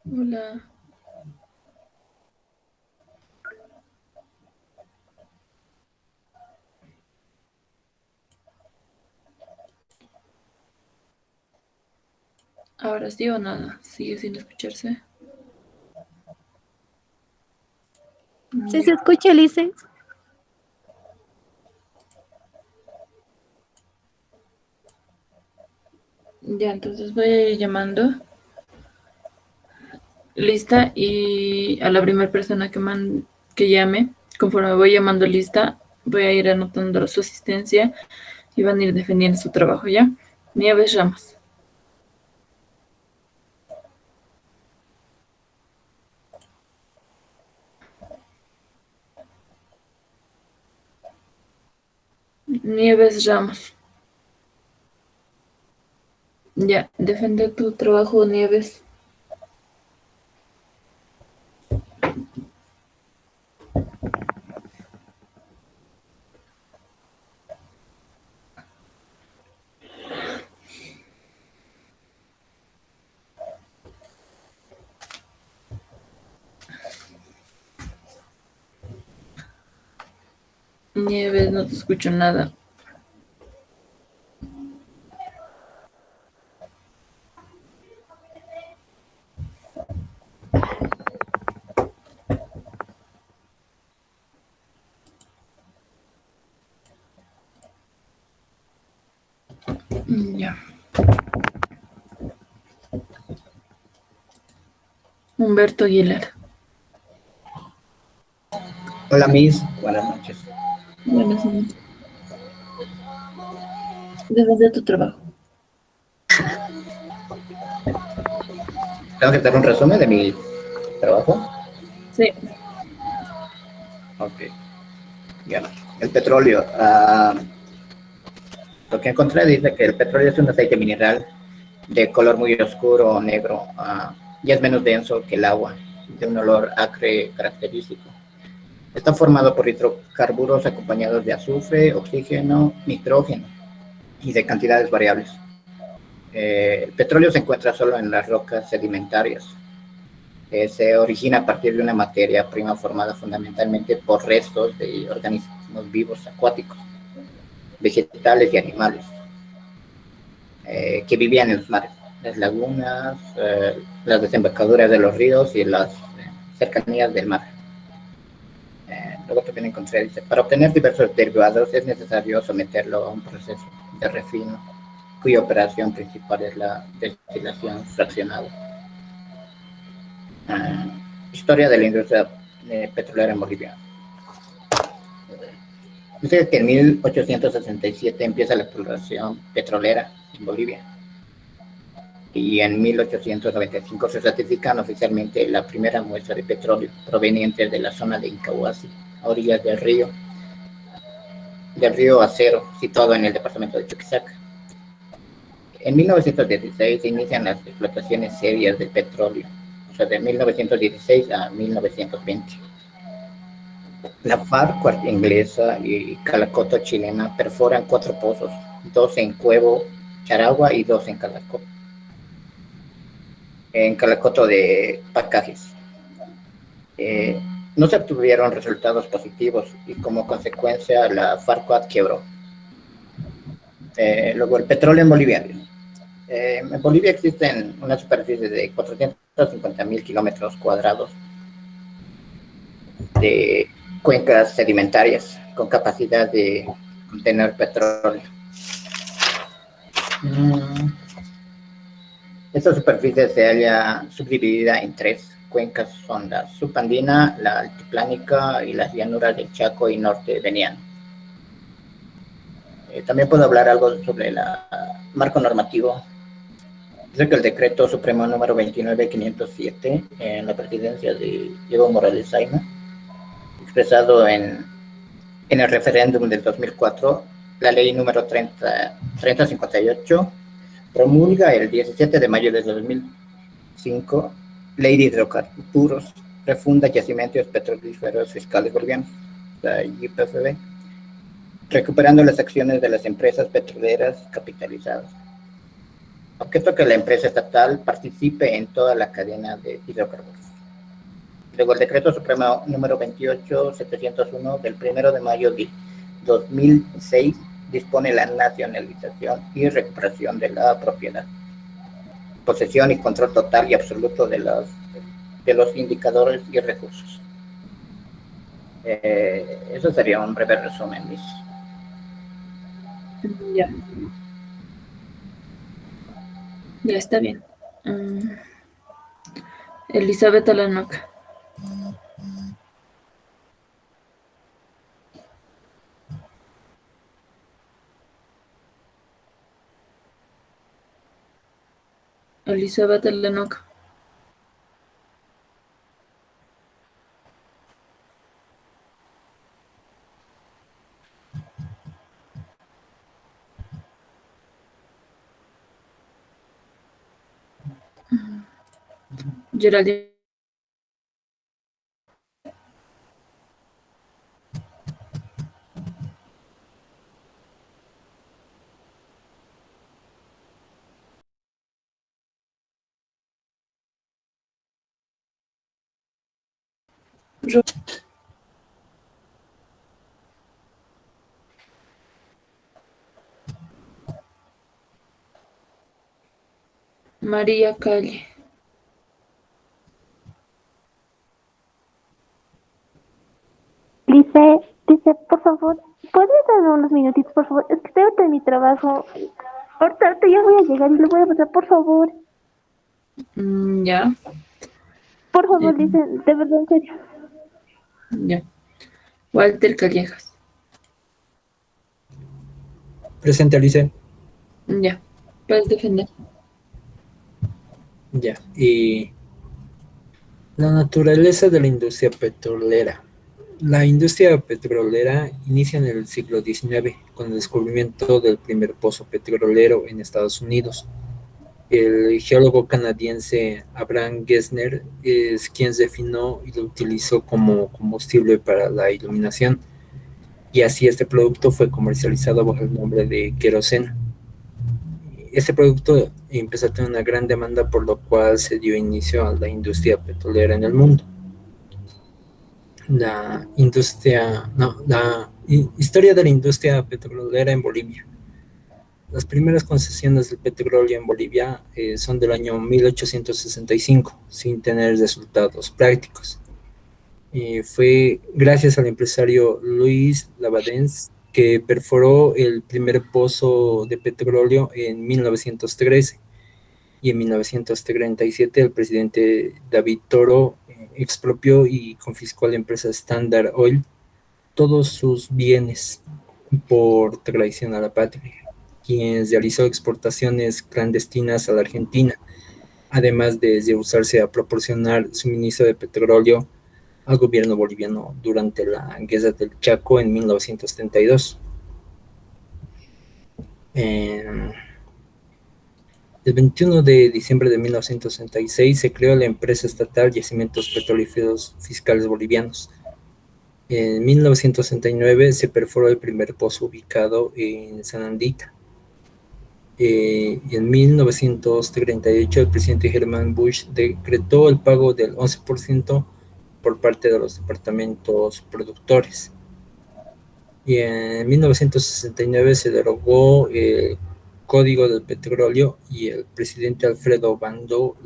Hola, ¿ahora sí o nada? ¿Sigue sin escucharse? Sí, Ya, se escucha, Lice. ya, entonces voy a ir llamando lista y a la primera persona que llame, conforme voy llamando lista, voy a ir anotando su asistencia y van a ir defendiendo su trabajo, ¿ya? Nieves Ramos. Nieves Ramos. Ya, defende tu trabajo, Nieves. Nieves, no te escucho nada. Ya. Humberto Aguilar. Hola Miss, buenas noches. Buenas noches. Defende tu trabajo. Tengo que dar un resumen de mi trabajo. Sí. Ok, ya. El petróleo. Lo que encontré dice que el petróleo es un aceite mineral de color muy oscuro o negro y es menos denso que el agua, de un olor acre característico. Está formado por hidrocarburos acompañados de azufre, oxígeno, nitrógeno y de cantidades variables. El petróleo se encuentra solo en las rocas sedimentarias. Se origina a partir de una materia prima formada fundamentalmente por restos de organismos vivos acuáticos, vegetales y animales que vivían en los mares, las lagunas, las desembocaduras de los ríos y las cercanías del mar. Luego también encontré, dice, para obtener diversos derivados es necesario someterlo a un proceso de refino, cuya operación principal es la destilación fraccionada. Historia de la industria petrolera en Bolivia. Dice que en 1867 empieza la exploración petrolera en Bolivia y en 1895 se certifican oficialmente la primera muestra de petróleo proveniente de la zona de Incahuasi, a orillas del río Acero, situado en el departamento de Chuquisaca. En 1916 se inician las explotaciones serias del petróleo, o sea, de 1916 a 1920. La FARC inglesa y Calacoto chilena perforan 4 pozos, 2 en Cuevo, Charagua y 2 en Calacoto de Pacajes. Eh, no se obtuvieron resultados positivos y como consecuencia la FARC quebró. Luego el petróleo en Bolivia. En Bolivia existen una superficie de 450.000 kilómetros cuadrados de cuencas sedimentarias con capacidad de contener petróleo. Esta superficie se halla subdividida en 3 cuencas, son la subandina, la altiplánica y las llanuras del Chaco y norte veniano. También puedo hablar algo sobre el marco normativo. Dice que el decreto supremo número 29507 en la presidencia de Evo Morales Zaima, expresado en el referéndum del 2004, la ley número 3058 promulga el 17 de mayo de 2005 Ley de Hidrocarburos, refunda yacimientos petrolíferos fiscales bolivianos, la YPFB, recuperando las acciones de las empresas petroleras capitalizadas. objeto que la empresa estatal participe en toda la cadena de hidrocarburos. Luego el decreto supremo número 28701 del 1 de mayo de 2006 dispone la nacionalización y recuperación de la propiedad, posesión y control total y absoluto de los indicadores y recursos. Eso sería un breve resumen, Miss. Ya. Ya está bien. Elizabeth Alanoca. Elizabeth Alanoca. Geraldine. María Calle. Dice, por favor, ¿puedes darme unos minutitos, por favor? Es que estoy ahorita en mi trabajo. Ahorita ya voy a llegar y le voy a pasar, por favor. Ya. Por favor, dice, de verdad, en serio. Ya. Walter Callejas. Presente, Alice. Ya. Puedes defender. Ya. Y la naturaleza de la industria petrolera. La industria petrolera inicia en el siglo XIX con el descubrimiento del primer pozo petrolero en Estados Unidos. El geólogo canadiense Abraham Gessner es quien definió y lo utilizó como combustible para la iluminación, y así este producto fue comercializado bajo el nombre de queroseno. Este producto empezó a tener una gran demanda, por lo cual se dio inicio a la industria petrolera en el mundo. La historia de la industria petrolera en Bolivia. Las primeras concesiones del petróleo en Bolivia son del año 1865, sin tener resultados prácticos. Fue gracias al empresario Luis Lavadens que perforó el primer pozo de petróleo en 1913, y en 1937 el presidente David Toro expropió y confiscó a la empresa Standard Oil todos sus bienes por traición a la patria, quien realizó exportaciones clandestinas a la Argentina, además de rehusarse a proporcionar suministro de petróleo al gobierno boliviano durante la Guerra del Chaco en 1932. El 21 de diciembre de 1966 se creó la empresa estatal Yacimientos Petrolíferos Fiscales Bolivianos. En 1969 se perforó el primer pozo ubicado en Sanandita. Y en 1938 el presidente Germán Bush decretó el pago del 11% por parte de los departamentos productores. Y en 1969 se derogó el Código del Petróleo y el presidente Alfredo Bando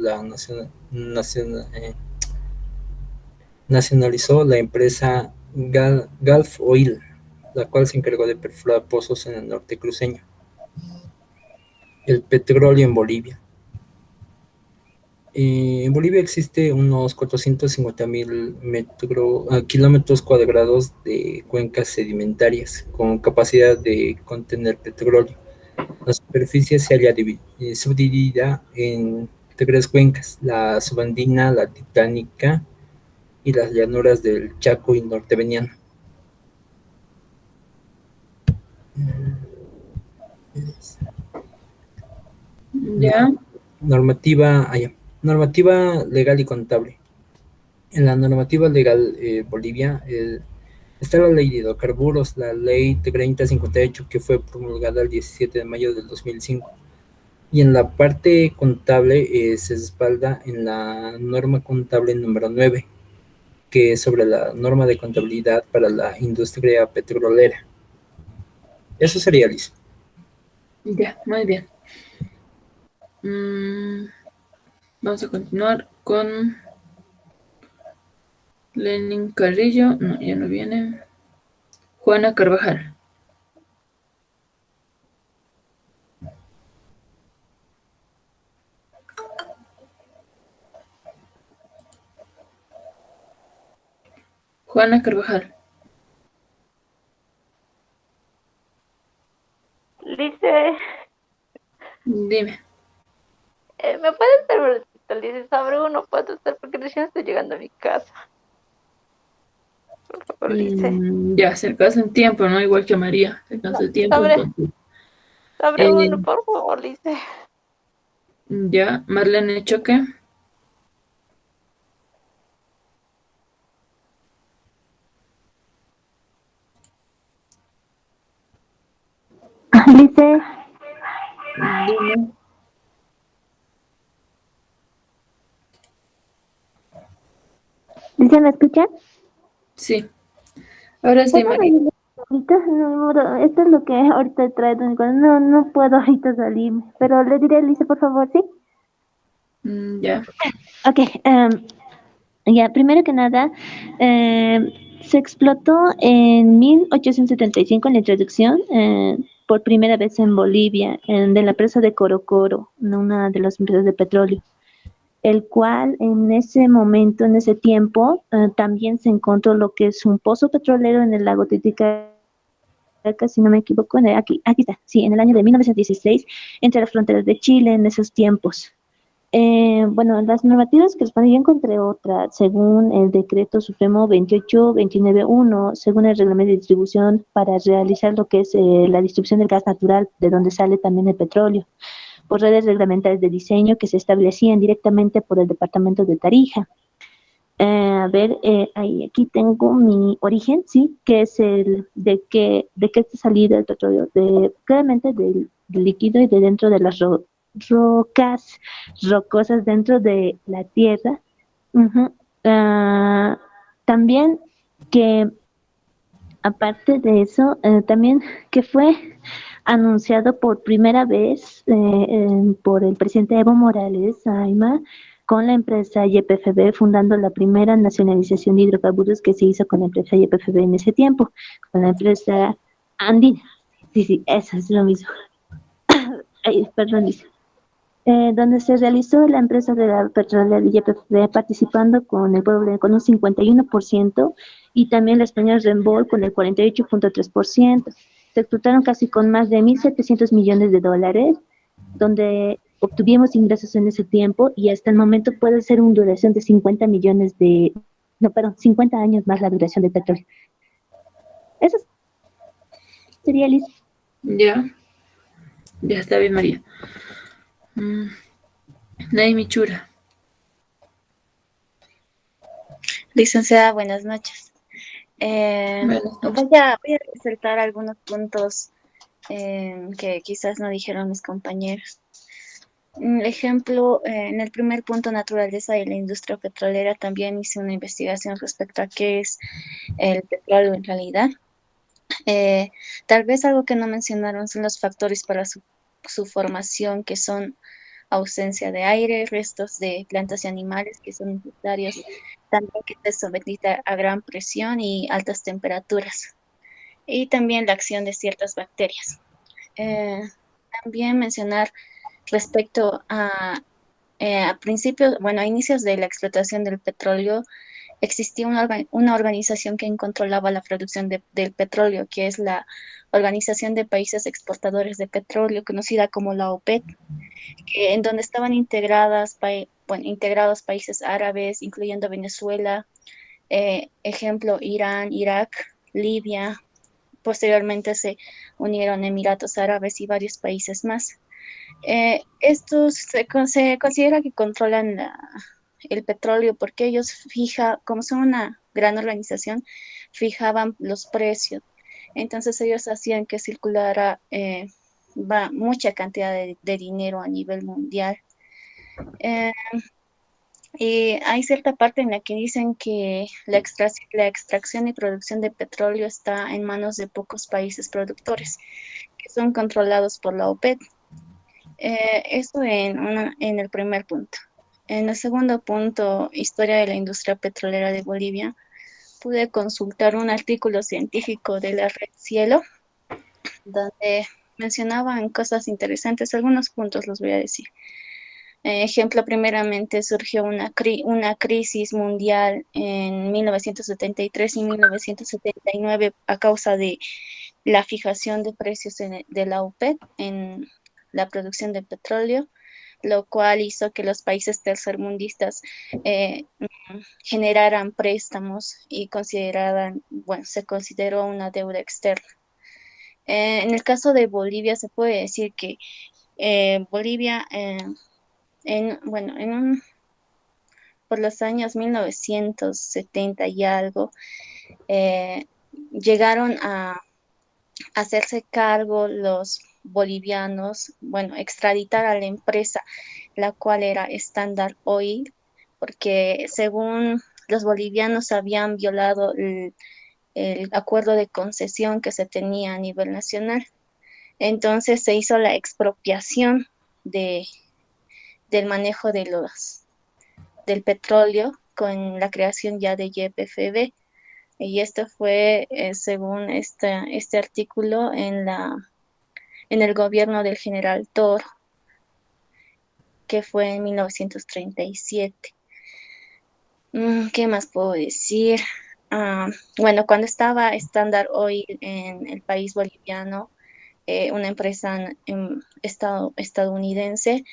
nacionalizó la empresa Gulf Oil, la cual se encargó de perforar pozos en el norte cruceño. El petróleo en Bolivia. En Bolivia existe unos 450,000 kilómetros cuadrados de cuencas sedimentarias con capacidad de contener petróleo. La superficie se halla subdividida en tres cuencas: la subandina, la titánica y las llanuras del Chaco y norteveniano. Ya. Normativa legal y contable. En la normativa legal Bolivia está la ley de hidrocarburos, la ley 3058, que fue promulgada el 17 de mayo del 2005. Y en la parte contable se respalda en la norma contable número 9, que es sobre la norma de contabilidad para la industria petrolera. Eso sería, Liz. Ya, muy bien. Vamos a continuar con Lenin Carrillo. No, ya no viene. Juana Carvajal. Juana Carvajal. Dice, Dime. ¿me puedes dar un ratito? Dice, sobre uno puedo estar porque recién estoy llegando a mi casa. Por favor, dice. Ya, se alcanza en tiempo, ¿no? Igual que a María. Se alcanza el tiempo, Sobre, entonces. sobre uno, Eh, por favor, dice. ya, Marlene Choque. Dice, Dime. ¿me escuchan? Sí. Ahora sí, ¿Puedo María. venir ahorita? No, no, esto es lo que ahorita trae. No, no puedo ahorita salirme. Pero le diré, Lice, por favor, ¿sí? Ya. Ok, ya, primero que nada, se explotó en 1875 en la introducción, por primera vez en Bolivia, de la presa de Corocoro, una de las empresas de petróleo, el cual en ese momento, en ese tiempo, también se encontró lo que es un pozo petrolero en el lago Titicaca, si no me equivoco, aquí está, sí, en el año de 1916, entre las fronteras de Chile en esos tiempos. Bueno, las normativas que responden, yo encontré otra, según el decreto supremo 28291, según el reglamento de distribución para realizar lo que es la distribución del gas natural, de donde sale también el petróleo, por redes reglamentarias de diseño que se establecían directamente por el departamento de Tarija. A ver, ahí, aquí tengo mi origen, sí, que es el de que está salida el petróleo, claramente del líquido y de dentro de las rocas rocosas dentro de la tierra. Ujú. Ah, también que aparte de eso, también que fue anunciado por primera vez por el presidente Evo Morales, Aymar, con la empresa YPFB, fundando la primera nacionalización de hidrocarburos que se hizo con la empresa YPFB en ese tiempo, con la empresa andina. Sí, sí, eso es lo mismo. Ay, perdón, dice. Donde se realizó la empresa de la petrolera YPF participando con el pueblo con un 51% y también la española Renbol con el 48.3%. Se explotaron casi con más de 1.700 millones de dólares, donde obtuvimos ingresos en ese tiempo y hasta el momento puede ser una duración de 50 millones de, no, perdón, 50 años más la duración del petróleo. Eso sería listo. Ya. Ya está bien, María. Naimi Chura. Licenciada, buenas noches. Buenas noches. Voy a resaltar algunos puntos que quizás no dijeron mis compañeros. Ejemplo, en el primer punto, naturaleza y la industria petrolera, también hice una investigación respecto a qué es el petróleo en realidad. Eh, Tal vez algo que no mencionaron son los factores para su formación, que son ausencia de aire, restos de plantas y animales que son necesarios, también que esté sometida a gran presión y altas temperaturas, y también la acción de ciertas bacterias. Eh, También mencionar respecto a principios, bueno, a inicios de la explotación del petróleo, existía una organización que controlaba la producción del petróleo, que es la Organización de Países Exportadores de Petróleo, conocida como la OPEP, en donde estaban integrados países árabes, incluyendo Venezuela, ejemplo, Irán, Irak, Libia. Posteriormente se unieron Emiratos Árabes y varios países más. Estos se considera que controlan el petróleo porque ellos como son una gran organización, fijaban los precios. Entonces ellos hacían que circulara va mucha cantidad de dinero a nivel mundial. Eh, y hay cierta parte en la que dicen que la extracción y producción de petróleo está en manos de pocos países productores, que son controlados por la OPEP. Eso en el primer punto. En el segundo punto, historia de la industria petrolera de Bolivia, pude consultar un artículo científico de la Red Cielo, donde mencionaban cosas interesantes. Algunos puntos los voy a decir. Ejemplo, primeramente surgió una crisis mundial en 1973 y 1979 a causa de la fijación de precios de la OPEP en la producción de petróleo, lo cual hizo que los países tercermundistas generaran préstamos y bueno, se consideró una deuda externa. En el caso de Bolivia se puede decir que Bolivia, bueno, por los años 1970 y algo, eh, llegaron a hacerse cargo los bolivianos, bueno, extraditar a la empresa, la cual era Standard Oil, porque según los bolivianos habían violado el acuerdo de concesión que se tenía a nivel nacional. Entonces se hizo la expropiación de, del manejo del petróleo con la creación ya de YPFB. Y esto fue, según este artículo, en el gobierno del general Toro, que fue en 1937. ¿Qué más puedo decir? Bueno, cuando estaba Standard Oil en el país boliviano, una empresa estadounidense,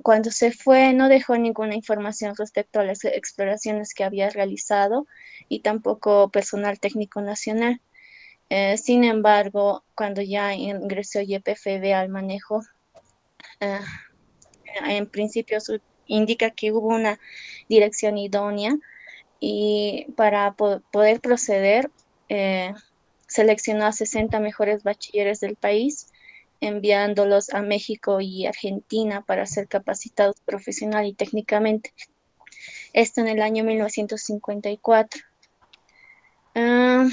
cuando se fue no dejó ninguna información respecto a las exploraciones que había realizado y tampoco personal técnico nacional. Sin embargo, cuando ya ingresó YPFB al manejo, eh, en principio indica que hubo una dirección idónea y para poder proceder, seleccionó a 60 mejores bachilleres del país, enviándolos a México y Argentina para ser capacitados profesional y técnicamente. Esto en el año 1954. Uh,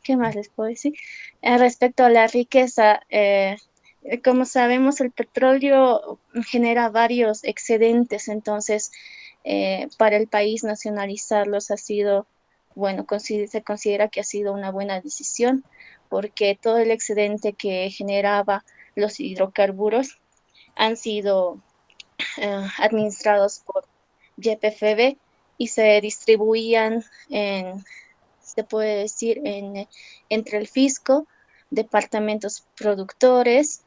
¿Qué más les puedo decir? Respecto a la riqueza, como sabemos, el petróleo genera varios excedentes, entonces para el país nacionalizarlos ha sido, bueno, se considera que ha sido una buena decisión, porque todo el excedente que generaba los hidrocarburos han sido administrados por YPFB y se distribuían se puede decir, entre el fisco, departamentos productores,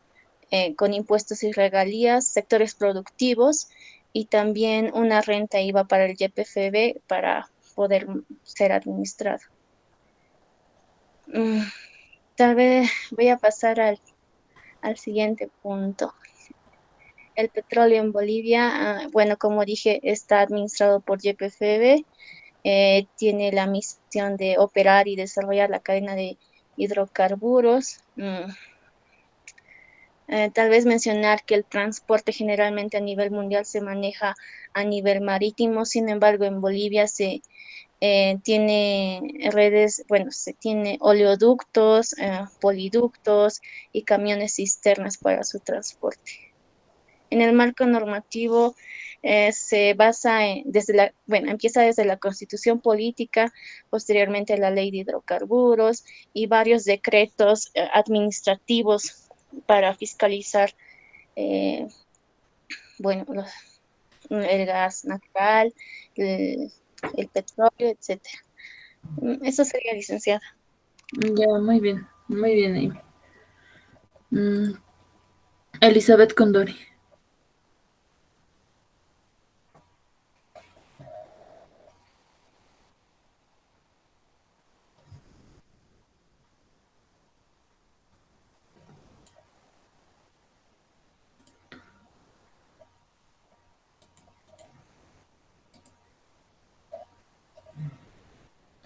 con impuestos y regalías, sectores productivos y también una renta iba para el YPFB para poder ser administrado. Tal vez voy a pasar al siguiente punto. El petróleo en Bolivia, bueno, como dije, está administrado por YPFB. Tiene la misión de operar y desarrollar la cadena de hidrocarburos. Tal vez mencionar que el transporte generalmente a nivel mundial se maneja a nivel marítimo, sin embargo en Bolivia se tiene redes, bueno, se tiene oleoductos, poliductos y camiones cisternas para su transporte. En el marco normativo se basa empieza desde la Constitución Política, posteriormente la Ley de Hidrocarburos y varios decretos administrativos para fiscalizar, eh, bueno, el gas natural, el petróleo, etcétera. Eso sería, licenciada. Ya, muy bien, Amy. Elizabeth Condori.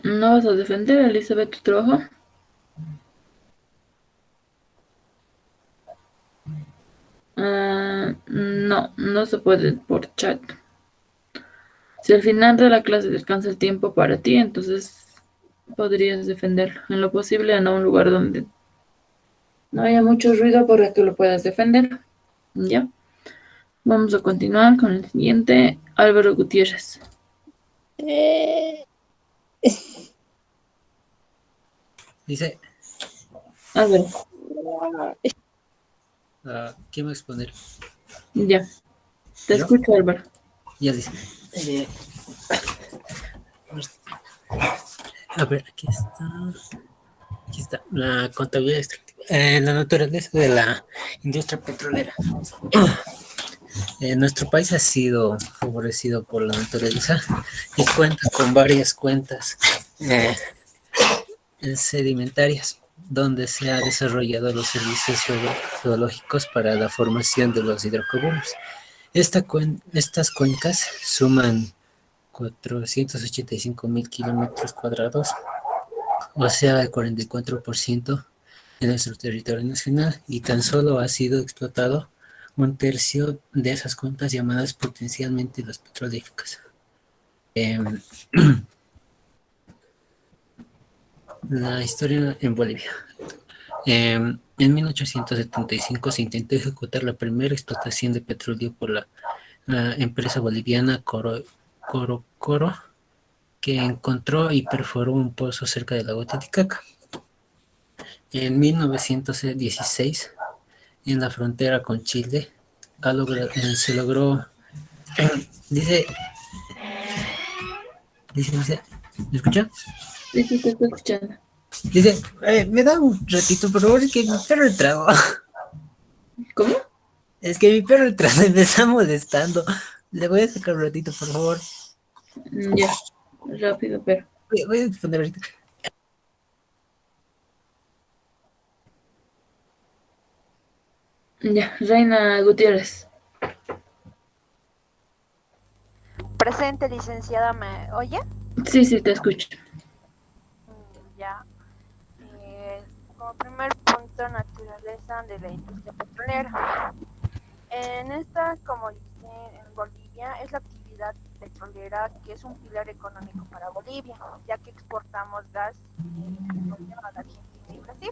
¿No vas a defender, Elizabeth, tu trabajo? no se puede por chat. Si al final de la clase te alcanza el tiempo para ti, entonces podrías defenderlo. En lo posible, en un lugar donde no haya mucho ruido para que lo puedas defender. ¿Ya? Vamos a continuar con el siguiente, Álvaro Gutiérrez. Dice, Álvaro, ¿quién va a exponer? ya. Te ¿Yo? escucho, Álvaro. Ya dice. A ver, aquí está. Aquí está, la contabilidad extractiva. La naturaleza de la industria petrolera. Nuestro país ha sido favorecido por la naturaleza y cuenta con varias cuencas sedimentarias, donde se han desarrollado los servicios geológicos para la formación de los hidrocarburos. Estas cuencas suman 485.000 kilómetros cuadrados, o sea, el 44% de nuestro territorio nacional, y tan solo ha sido explotado un tercio de esas cuencas llamadas potencialmente las petrolíferas. La historia en Bolivia. En 1875 se intentó ejecutar la primera explotación de petróleo por la empresa boliviana Coro, que encontró y perforó un pozo cerca del lago Titicaca. En 1916, en la frontera con Chile, se logró, dice, ¿me escucha? Sí, sí, te estoy escuchando. Dice, me da un ratito, por favor, es que mi perro entraba. ¿Cómo? Es que mi perro entraba y me está molestando. Le voy a sacar un ratito, por favor. Ya, rápido, pero. Voy a poner ahorita. Ya, Reina Gutiérrez. Presente, licenciada, ¿me oye? Sí, sí, te escucho. Ya. Como primer punto, naturaleza de la industria petrolera. En esta, como dice en Bolivia, es la actividad petrolera que es un pilar económico para Bolivia, ya que exportamos gas y petróleo a la Argentina y Brasil.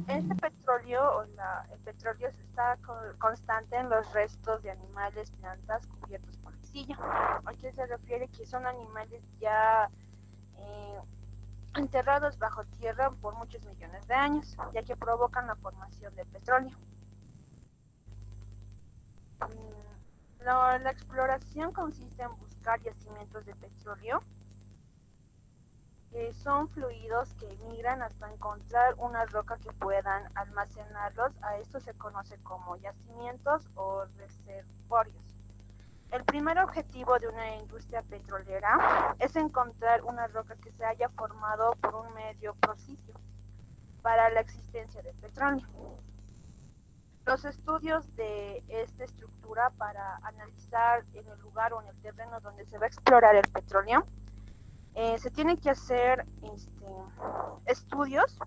Este petróleo, el petróleo está constante en los restos de animales, plantas cubiertos por arcilla. ¿A qué se refiere? Que son animales ya enterrados bajo tierra por muchos millones de años, ya que provocan la formación de petróleo. La exploración consiste en buscar yacimientos de petróleo, que son fluidos que migran hasta encontrar una roca que puedan almacenarlos. A esto se conoce como yacimientos o reservorios. El primer objetivo de una industria petrolera es encontrar una roca que se haya formado por un medio propicio para la existencia del petróleo. Los estudios de esta estructura para analizar en el lugar o en el terreno donde se va a explorar el petróleo, se tienen que hacer estudios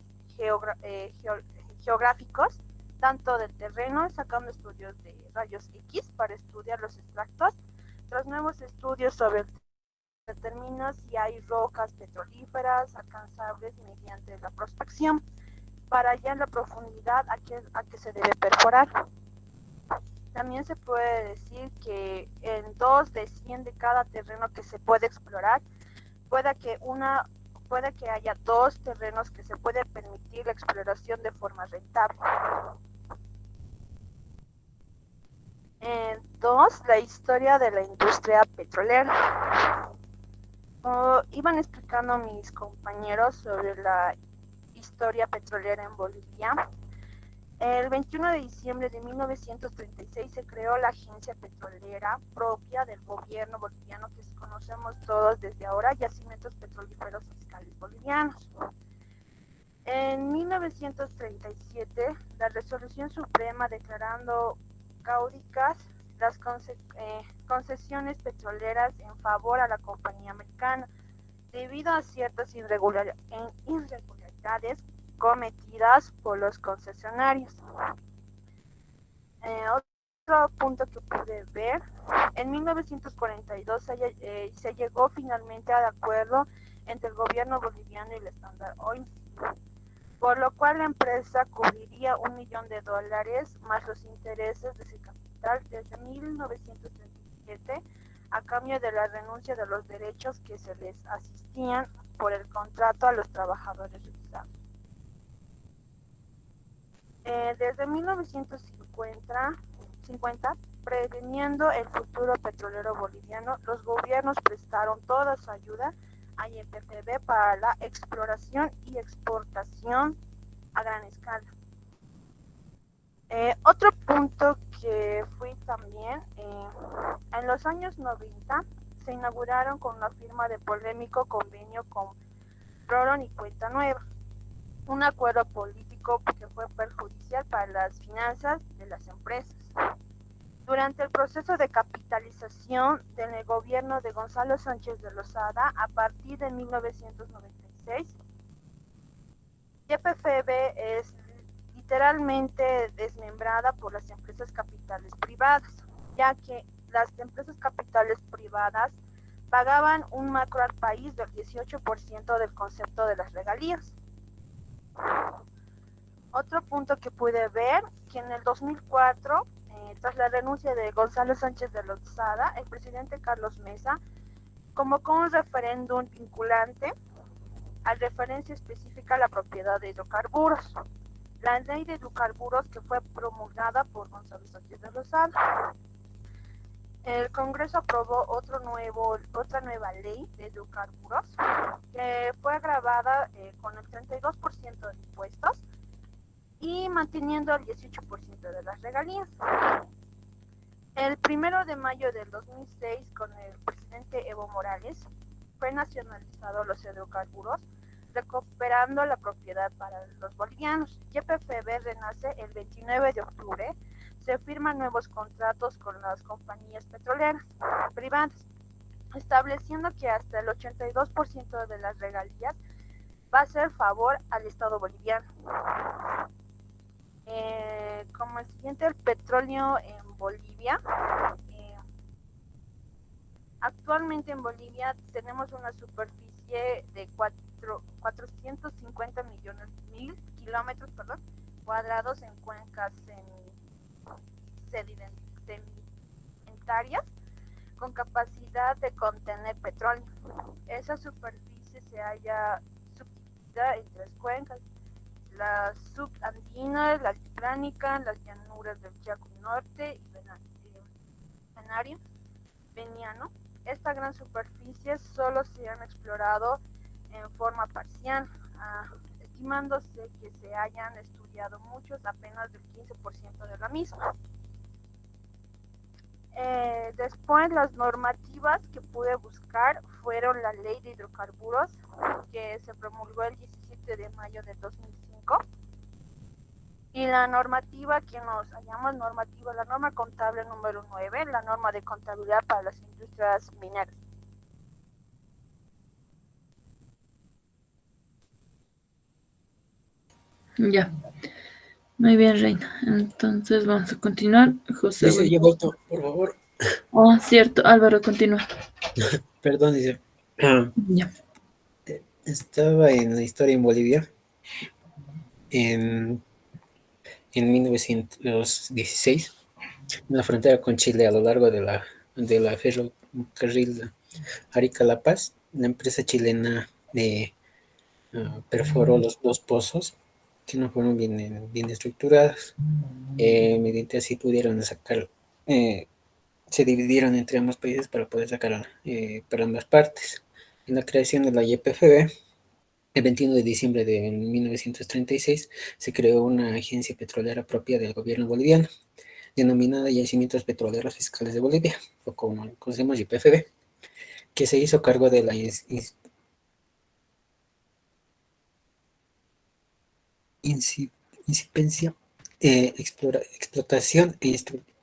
geográficos, tanto del terreno, sacando estudios de rayos X para estudiar los extractos, tras nuevos estudios sobre determina si hay rocas petrolíferas alcanzables mediante la prospección, para hallar la profundidad a que se debe perforar. También se puede decir que en 2 de 100 de cada terreno que se puede explorar, puede que haya 2 terrenos que se puede permitir la exploración de forma rentable. 2, la historia de la industria petrolera. Iban explicando mis compañeros sobre la historia petrolera en Bolivia. El 21 de diciembre de 1936 se creó la agencia petrolera propia del gobierno boliviano, que conocemos todos desde ahora, Yacimientos Petrolíferos Fiscales Bolivianos. En 1937, la Resolución Suprema declarando caducas las concesiones petroleras en favor a la compañía americana, debido a ciertas irregularidades cometidas por los concesionarios. otro punto que pude ver, en 1942 se llegó finalmente al acuerdo entre el gobierno boliviano y el Standard Oil, por lo cual la empresa cubriría $1 millón más los intereses de ese capital desde 1937 a cambio de la renuncia de los derechos que se les asistían por el contrato a los trabajadores revisados. Desde 1950, preveniendo el futuro petrolero boliviano, los gobiernos prestaron toda su ayuda a YPFB para la exploración y exportación a gran escala. Otro punto que fui también, en los años 90 se inauguraron con la firma de polémico convenio con Roron y Cuenta Nueva, un acuerdo político que fue perjudicial para las finanzas de las empresas. Durante el proceso de capitalización del gobierno de Gonzalo Sánchez de Lozada, a partir de 1996, YPFB es literalmente desmembrada por las empresas capitales privadas, ya que las empresas capitales privadas pagaban un macro al país del 18% del concepto de las regalías. Otro punto que pude ver, que en el 2004, tras la renuncia de Gonzalo Sánchez de Lozada, el presidente Carlos Mesa convocó un referéndum vinculante a referencia específica a la propiedad de hidrocarburos. La ley de hidrocarburos que fue promulgada por Gonzalo Sánchez de Lozada. El Congreso aprobó otra nueva ley de hidrocarburos que fue agravada con el 32% de impuestos y manteniendo el 18% de las regalías. El 1 de mayo del 2006, con el presidente Evo Morales, fue nacionalizado los hidrocarburos, recuperando la propiedad para los bolivianos. YPFB renace el 29 de octubre. Se firman nuevos contratos con las compañías petroleras privadas, estableciendo que hasta el 82% de las regalías va a ser favor al Estado boliviano. Como el siguiente, el petróleo en Bolivia. Actualmente en Bolivia tenemos una superficie de 450 mil kilómetros cuadrados en cuencas sedimentarias con capacidad de contener petróleo. Esa superficie se halla subdividida en 3 cuencas: la subandina, la altiplánica, las llanuras del Chaco Norte y Veniano. Esta gran superficie solo se han explorado en forma parcial, estimándose que se hayan estudiado muchos, apenas del 15% de la misma. Después, las normativas que pude buscar fueron la ley de hidrocarburos, que se promulgó el 17 de mayo de 2005, y la normativa que nos llamamos la norma contable número 9, la norma de contabilidad para las industrias mineras. Ya, muy bien, Reina. Entonces vamos a continuar. José. Dice, yo voto, por favor. Oh, cierto, Álvaro, continúa. Perdón, dice. Ya. Estaba en la historia en Bolivia en 1916, en la frontera con Chile, a lo largo de la ferrocarril Arica-La Paz. La empresa chilena perforó los 2 pozos que no fueron bien estructurados. Mediante así pudieron sacar, se dividieron entre ambos países para poder sacar para ambas partes. En la creación de la YPFB, el 21 de diciembre de 1936, se creó una agencia petrolera propia del gobierno boliviano, denominada Yacimientos Petroleros Fiscales de Bolivia, o como conocemos YPFB, que se hizo cargo de la incipiente explotación e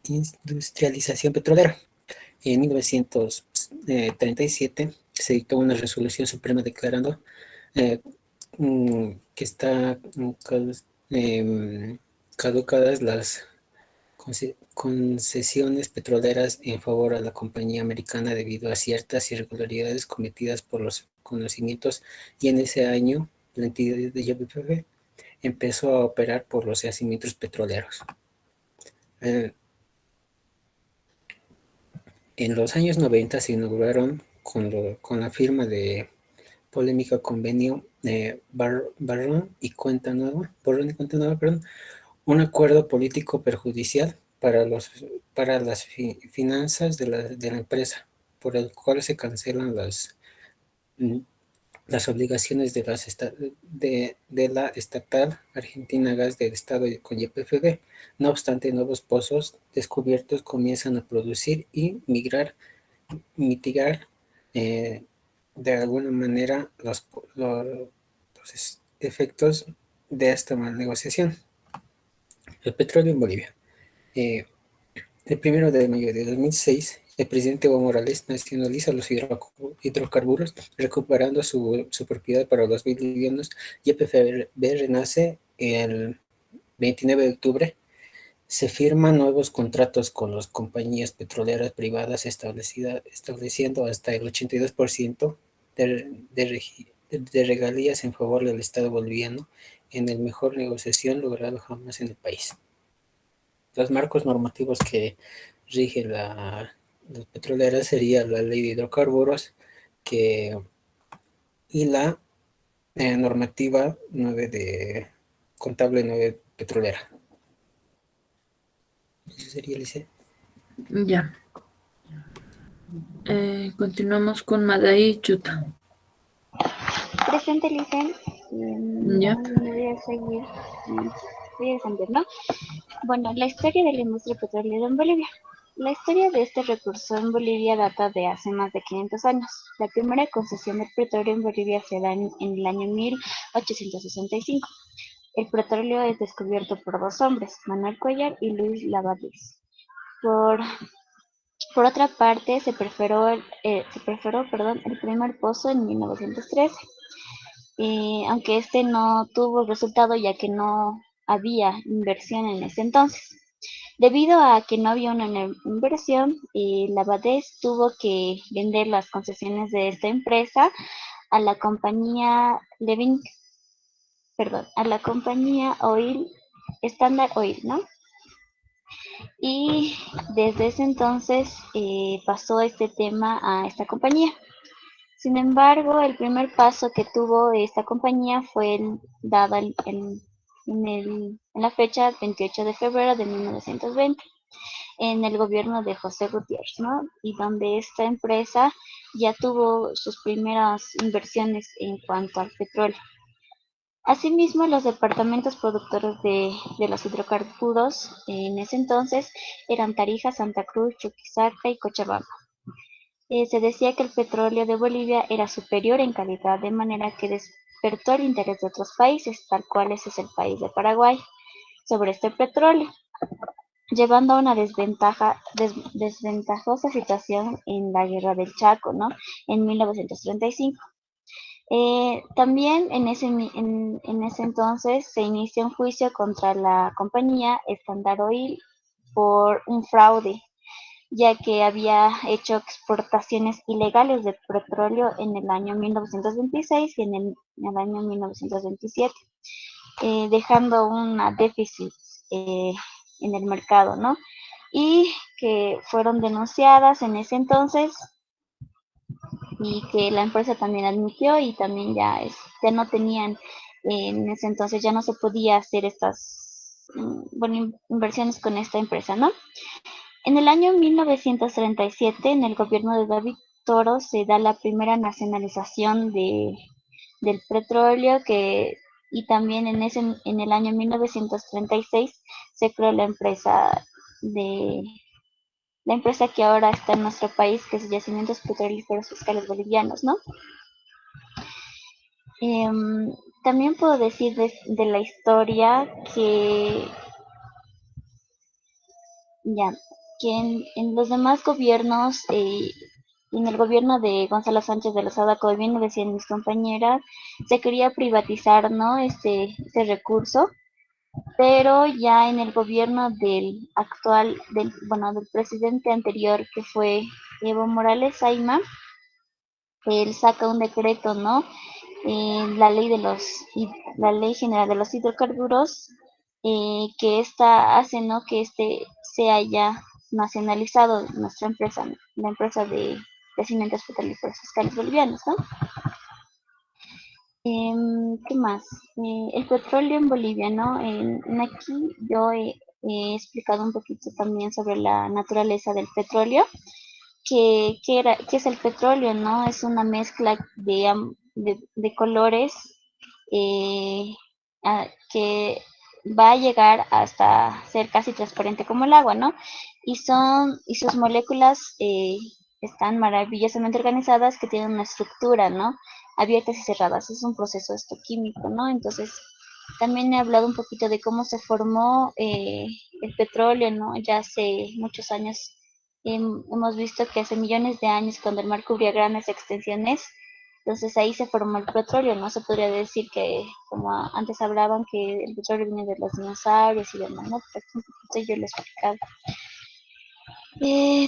industrialización petrolera. En 1937 se dictó una resolución suprema declarando que está caducadas las concesiones petroleras en favor a la compañía americana debido a ciertas irregularidades cometidas por los conocimientos, y en ese año la entidad de YPF empezó a operar por los yacimientos petroleros. En los años 90 se inauguraron con la firma de polémica convenio Barrón y Cuenta Nueva, un acuerdo político perjudicial para las finanzas de la empresa, por el cual se cancelan las obligaciones de la estatal Argentina Gas del Estado con YPF. No obstante, nuevos pozos descubiertos comienzan a producir y mitigar de alguna manera los efectos de esta mala negociación. El petróleo en Bolivia. El 1 de mayo de 2006, el presidente Evo Morales nacionaliza los hidrocarburos, recuperando su propiedad para los bolivianos. YPF renace el 29 de octubre. Se firman nuevos contratos con las compañías petroleras privadas, estableciendo hasta el 82% de regalías en favor del Estado boliviano, en la mejor negociación lograda jamás en el país. Los marcos normativos que rige las petroleras sería la Ley de Hidrocarburos y la normativa 9 contable 9 petrolera. Eso sería, Lice. Ya. Continuamos con Madai Chuta. Presente, Licen. Ya. Voy a seguir. Voy a defender, ¿no? Bueno, la historia de la industria petrolera en Bolivia. La historia de este recurso en Bolivia data de hace más de 500 años. La primera concesión del petróleo en Bolivia se da en el año 1865. El petróleo es descubierto por dos hombres, Manuel Cuellar y Luis Lavadez. Por otra parte, se perforó el primer pozo en 1913. Aunque este no tuvo resultado ya que no había inversión en ese entonces. Debido a que no había una inversión, Lavadez tuvo que vender las concesiones de esta empresa a la compañía Standard Oil, ¿no? Y desde ese entonces pasó este tema a esta compañía. Sin embargo, el primer paso que tuvo esta compañía fue dado en la fecha 28 de febrero de 1920, en el gobierno de José Gutiérrez, ¿no? Y donde esta empresa ya tuvo sus primeras inversiones en cuanto al petróleo. Asimismo, los departamentos productores de los hidrocarburos en ese entonces eran Tarija, Santa Cruz, Chuquisaca y Cochabamba. Se decía que el petróleo de Bolivia era superior en calidad, de manera que despertó el interés de otros países, tal cual ese es el país de Paraguay, sobre este petróleo, llevando a una desventajosa situación en la Guerra del Chaco, ¿no? En 1935. También en ese entonces se inicia un juicio contra la compañía Standard Oil por un fraude, ya que había hecho exportaciones ilegales de petróleo en el año 1926 y en el año 1927, dejando una déficit en el mercado, ¿no? Y que fueron denunciadas en ese entonces y que la empresa también admitió, y también ya no tenían, en ese entonces ya no se podía hacer estas inversiones con esta empresa, ¿no? En el año 1937, en el gobierno de David Toro, se da la primera nacionalización del petróleo, y también en el año 1936 se creó la empresa que ahora está en nuestro país, que es Yacimientos Petrolíferos Fiscales Bolivianos, ¿no? También puedo decir de la historia que en los demás gobiernos, en el gobierno de Gonzalo Sánchez de Lozada, como bien lo decían mis compañeras, se quería privatizar, ¿no? Este recurso, pero ya en el gobierno del actual, del presidente anterior, que fue Evo Morales Ayma, él saca un decreto, ¿no? La ley la ley general de los hidrocarburos, que esta hace, ¿no? Que este sea ya nacionalizado nuestra empresa, la empresa de yacimientos petrolíferos fiscales bolivianos, ¿no? ¿Qué más? El petróleo en Bolivia, ¿no? Aquí yo he explicado un poquito también sobre la naturaleza del petróleo. ¿Qué es el petróleo, no? Es una mezcla de colores, eh, que va a llegar hasta ser casi transparente como el agua, ¿no? Y sus moléculas están maravillosamente organizadas, que tienen una estructura, ¿no? Abiertas y cerradas. Es un proceso químico, ¿no? Entonces, también he hablado un poquito de cómo se formó el petróleo, ¿no? Ya hace muchos años. Hemos visto que hace millones de años, cuando el mar cubría grandes extensiones, entonces ahí se formó el petróleo, ¿no? Se podría decir que, como antes hablaban, que el petróleo viene de los dinosaurios y demás, ¿no? Pues, un poquito yo lo he explicado.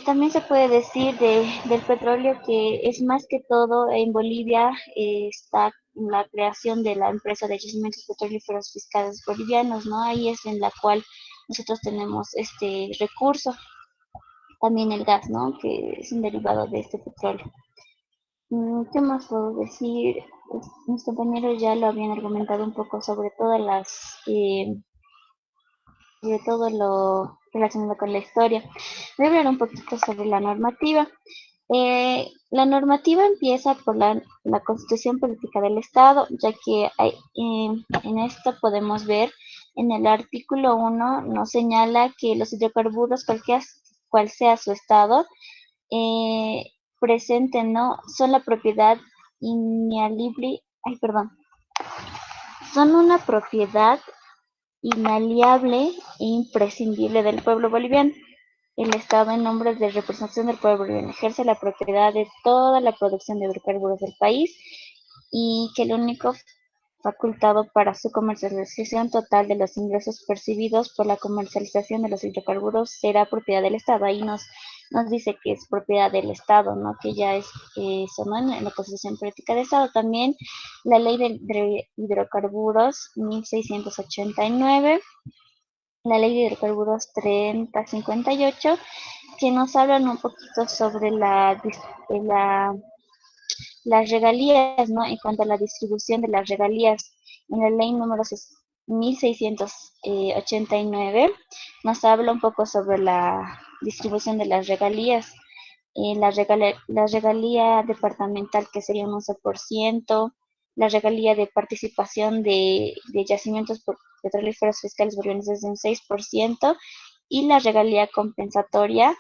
También se puede decir del petróleo que es más que todo en Bolivia, está la creación de la empresa de yacimientos petrolíferos fiscales bolivianos, ¿no? Ahí es en la cual nosotros tenemos este recurso. También el gas, ¿no? Que es un derivado de este petróleo. ¿Qué más puedo decir? Pues, mis compañeros ya lo habían argumentado un poco sobre todo lo relacionado con la historia. Voy a hablar un poquito sobre la normativa. La normativa empieza por la Constitución Política del Estado, ya que en esto podemos ver en el artículo 1 nos señala que los hidrocarburos, cual sea su estado, eh, presenten, ¿no? Son la propiedad inaliable, ay, perdón, son una propiedad inaliable e imprescindible del pueblo boliviano. El Estado, en nombre de representación del pueblo boliviano, ejerce la propiedad de toda la producción de hidrocarburos del país, y que el único facultado para su comercialización total de los ingresos percibidos por la comercialización de los hidrocarburos será propiedad del Estado. Ahí nos dice que es propiedad del Estado, ¿no? Que ya es eso, ¿no? En la Constitución Política del Estado. También la Ley de Hidrocarburos 1689, la Ley de Hidrocarburos 3058, que nos hablan un poquito sobre las regalías, ¿no? En cuanto a la distribución de las regalías, en la ley número 1689 nos habla un poco sobre la distribución de las regalías. La regalía departamental, que sería un 11%, la regalía de participación de yacimientos petrolíferos fiscales bolivianos es de un 6%, y la regalía compensatoria,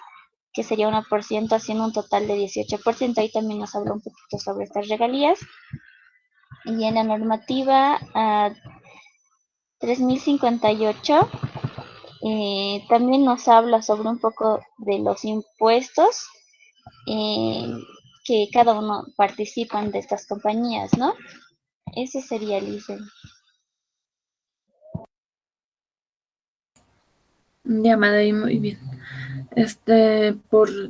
que sería 1%, haciendo un total de 18%. Ahí también nos habla un poquito sobre estas regalías. Y en la normativa 3058, también nos habla sobre un poco de los impuestos eh, que cada uno participan de estas compañías, ¿no? Ese sería el ICE. Ya, Madai, muy bien.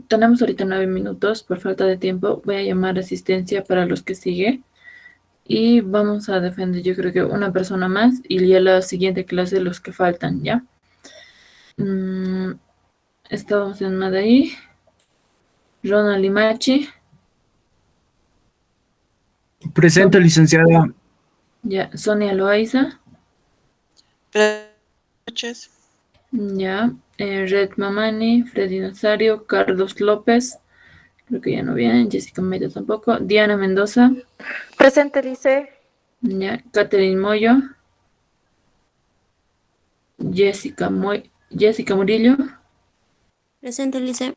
Tenemos ahorita 9 minutos, por falta de tiempo, voy a llamar asistencia para los que sigue y vamos a defender, yo creo que una persona más y ya la siguiente clase los que faltan, ¿ya? Estamos en Madai, Ronald Limachi, Presente, licenciada. ya, Sonia Loaiza, Buenas noches. ya, Red Mamani, Freddy Nazario, Carlos López, creo que ya no vienen, Jessica Meida tampoco, Diana Mendoza, Presente, Lice. ya, Catherine Moyo, Jessica Murillo, Presente, Lice.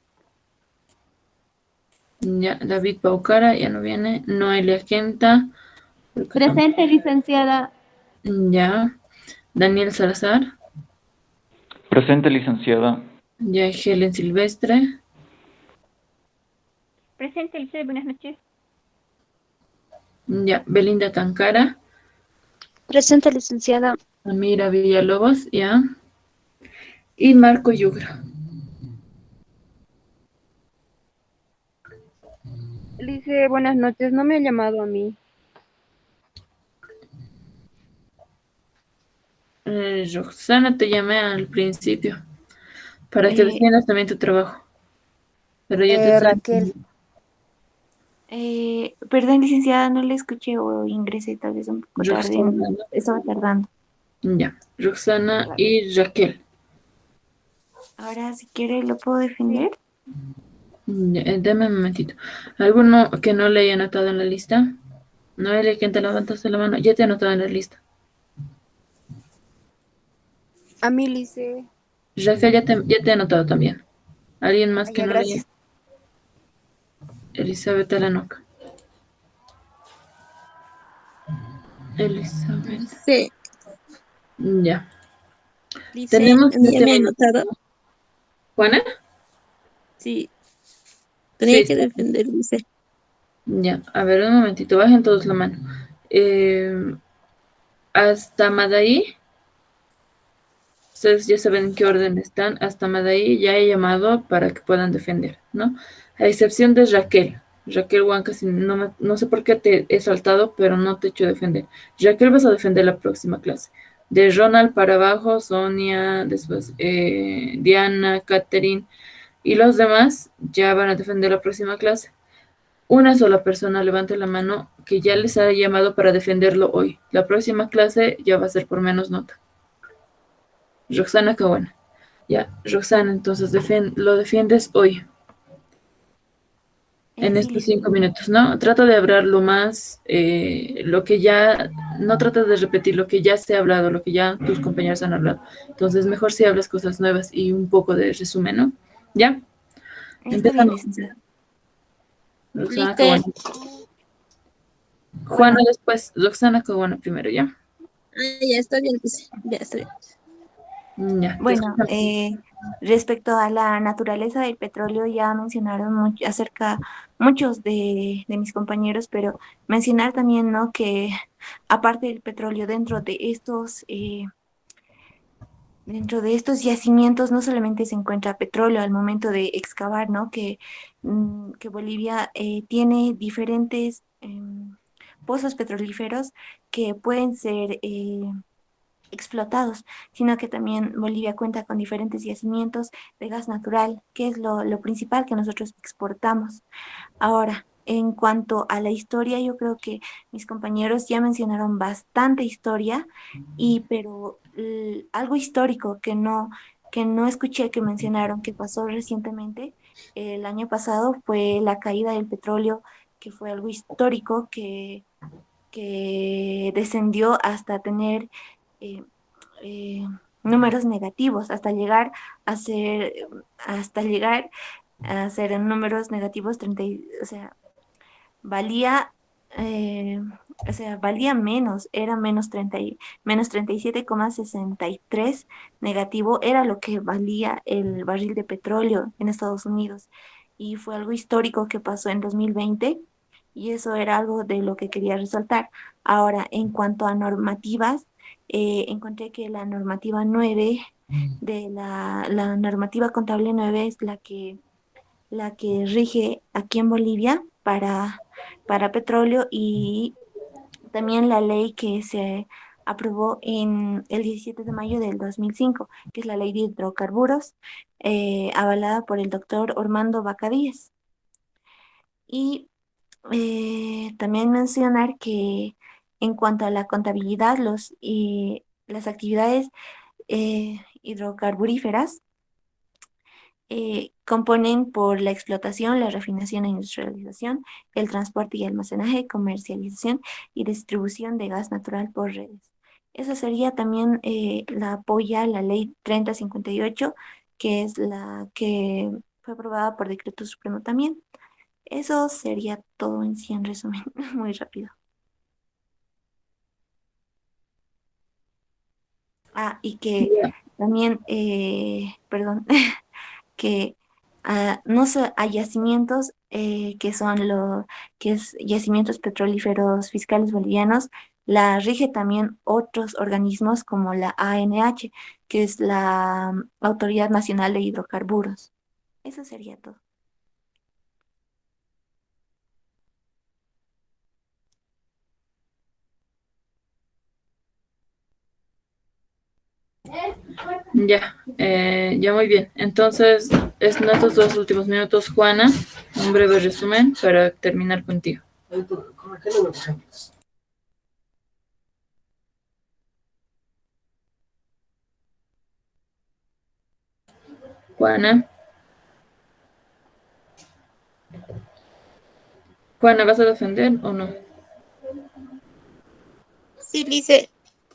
ya, David Paucara, ya no viene, Noelia Genta, Presente, licenciada. ya, Daniel Salazar, Presente, licenciada. ya, Helen Silvestre, Presente, Lice. Buenas noches. ya, Belinda Tancara, Presente, licenciada. Amira Villalobos, ya. Y Marco Yugra. Lice, buenas noches. No me ha llamado a mí. Roxana, te llamé al principio para que Eh, defiendas también tu trabajo. Pero yo te estoy... Raquel. Perdón, licenciada, no le escuché o ingresé tal vez un poco tarde. Roxana, ¿no? Estaba tardando. Ya. Roxana Claro. y Raquel. Ahora, si quiere, ¿lo puedo defender? Ya, dame un momentito. ¿Alguno que no le haya anotado en la lista? Noelia, ¿quién te levantaste la mano? Ya te he anotado en la lista. A mí, Lice. Raquel, ya te he anotado también. ¿Alguien más que Ya, no le haya? gracias. Elizabeth Alanoca. Elizabeth. Sí, Ya. Lice, Tenemos a mí ya 7 me ha minutos. anotado. ¿Juana? Sí, Sí, tenía que sí. defender, Lice. Ya. A ver, un momentito. Bajen todos la mano. Hasta Madaí. Ustedes ya saben en qué orden están. Hasta Madaí ya he llamado para que puedan defender, ¿no? A excepción de Raquel. Raquel Huanca, no sé por qué te he saltado, pero no te he hecho defender. Raquel vas a defender la próxima clase. De Ronald para abajo, Sonia, después Diana, Catherine y los demás ya van a defender la próxima clase. Una sola persona levante la mano que ya les ha llamado para defenderlo hoy. La próxima clase ya va a ser por menos nota. Roxana Caguana. Ya, Roxana, entonces lo defiendes hoy, en Sí, estos licenciada. 5 minutos, ¿no? Trata de hablar lo más, lo que ya, no trata de repetir lo que ya se ha hablado, lo que ya tus compañeros han hablado. Entonces, mejor si hablas cosas nuevas y un poco de resumen, ¿no? ¿Ya? Está bien, Empezamos. licenciada. Roxana Lice, Caguana. Juana Bueno, después, Roxana Caguana primero, ¿ya? ya está bien, Lice. Ya está bien. Ya, te bueno, escuchamos. respecto a la naturaleza del petróleo, ya mencionaron acerca muchos de mis compañeros, pero mencionar también, ¿no? Que aparte del petróleo, dentro de estos yacimientos no solamente se encuentra petróleo al momento de excavar, ¿no? Que Bolivia tiene diferentes pozos petrolíferos que pueden ser explotados, sino que también Bolivia cuenta con diferentes yacimientos de gas natural, que es lo principal que nosotros exportamos. Ahora, en cuanto a la historia, yo creo que mis compañeros ya mencionaron bastante historia, pero algo histórico que no escuché que mencionaron que pasó recientemente, el año pasado, fue la caída del petróleo, que fue algo histórico que descendió hasta tener eh, eh, números negativos, hasta llegar a ser en números negativos 30, o sea, valía, eh, valía menos, era menos 37,63 negativo, era lo que valía el barril de petróleo en Estados Unidos. Y fue algo histórico que pasó en 2020 y eso era algo de lo que quería resaltar. Ahora, en cuanto a normativas, encontré que la normativa 9 la normativa contable 9 es la que rige aquí en Bolivia para petróleo y también la ley que se aprobó en el 17 de mayo del 2005, que es la ley de hidrocarburos, avalada por el doctor Ormando Bacadíes. Y también mencionar que en cuanto a la contabilidad, las actividades hidrocarburíferas componen por la explotación, la refinación e industrialización, el transporte y almacenaje, comercialización y distribución de gas natural por redes. Esa sería también la apoya la ley 3058, que es la que fue aprobada por decreto supremo también. Eso sería todo en sí, en resumen, muy rápido. Y que Ya. también, perdón, que no hay yacimientos que son que es yacimientos petrolíferos fiscales bolivianos, la rige también otros organismos como la ANH, que es la Autoridad Nacional de Hidrocarburos. Eso sería todo. Ya muy bien. Entonces, en estos 2 últimos minutos, Juana, un breve resumen para terminar contigo. Juana. Juana, ¿vas a defender o no? Sí, Lice.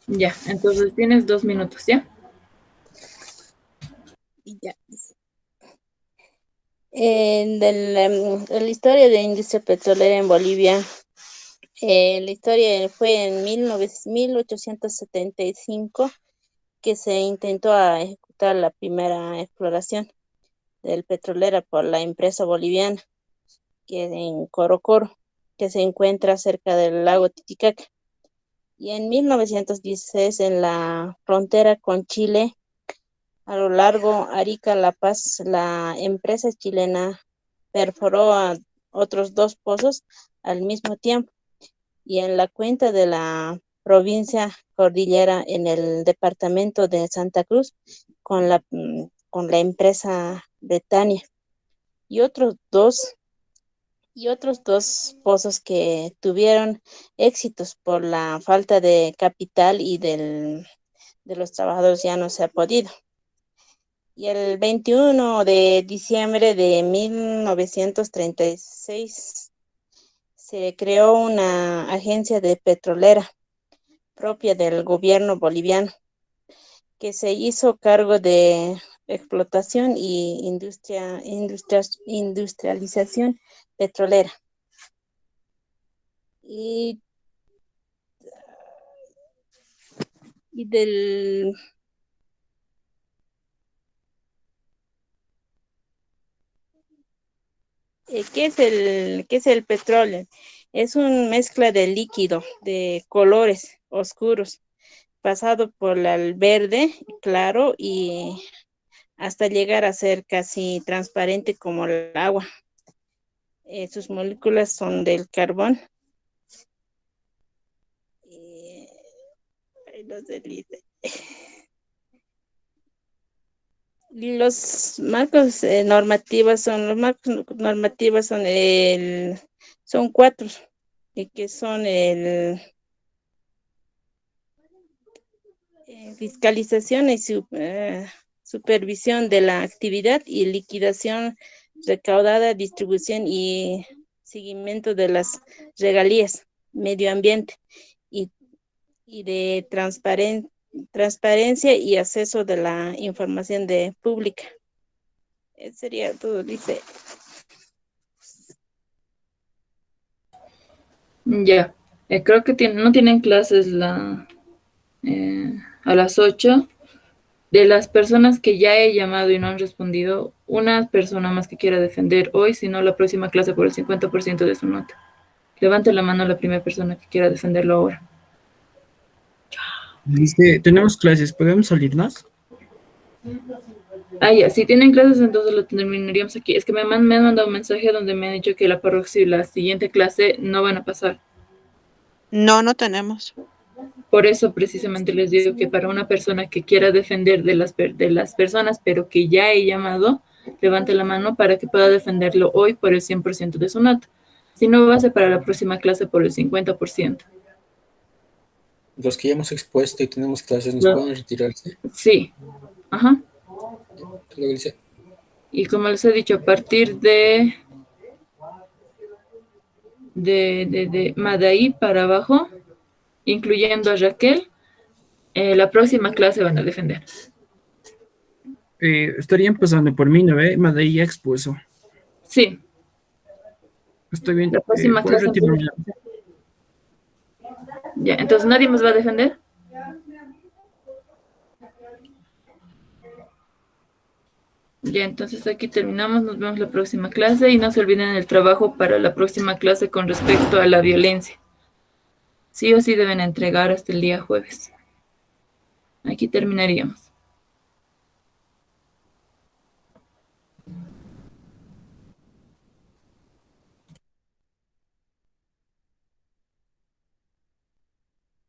Ya, entonces tienes 2 minutos, ¿ya? Ya. En la historia de la industria petrolera en Bolivia, la historia fue en 1875 que se intentó ejecutar la primera exploración del petrolera por la empresa boliviana, que es en Corocoro, que se encuentra cerca del lago Titicaca. Y en 1916, en la frontera con Chile, a lo largo Arica-La Paz, la empresa chilena perforó a otros 2 pozos al mismo tiempo. Y en la cuenca de la provincia Cordillera, en el departamento de Santa Cruz, con la empresa Betania. Y otros dos pozos que tuvieron éxitos por la falta de capital y de los trabajadores ya no se ha podido. Y el 21 de diciembre de 1936 se creó una agencia de petrolera propia del gobierno boliviano que se hizo cargo de explotación y industrialización petrolera. Y del ¿qué es el petróleo? Es una mezcla de líquido, de colores oscuros, pasado por el verde claro y hasta llegar a ser casi transparente como el agua. Sus moléculas son del carbón. Los marcos normativos son 4, que son el fiscalización y supervisión de la actividad y liquidación recaudada, distribución y seguimiento de las regalías, medio ambiente y de transparencia y acceso de la información pública. Eso sería todo, dice. Ya, creo que no tienen clases a las 8. De las personas que ya he llamado y no han respondido, una persona más que quiera defender hoy, si no la próxima clase por el 50% de su nota. Levante la mano la primera persona que quiera defenderlo ahora. Dice, tenemos clases, ¿podemos salirnos? Ya, si tienen clases, entonces lo terminaríamos aquí. Es que me han mandado un mensaje donde me han dicho que la próxima y la siguiente clase no van a pasar. No tenemos. Por eso precisamente les digo que para una persona que quiera defender de las personas, pero que ya he llamado, levante la mano para que pueda defenderlo hoy por el 100% de su nota. Si no, va a ser para la próxima clase por el 50%. Los que ya hemos expuesto y tenemos clases, ¿nos pueden retirarse? Sí. Ajá. Lo dice. Y como les he dicho, a partir de Madaí para abajo, incluyendo a Raquel, la próxima clase van a defender. Estarían pasando por mí, ¿no ve? Madei ya expuso. Sí. Estoy bien. La próxima clase. Ya, entonces nadie más va a defender. Ya, entonces aquí terminamos, nos vemos la próxima clase y no se olviden el trabajo para la próxima clase con respecto a la violencia. Sí o sí deben entregar hasta el día jueves. Aquí terminaríamos.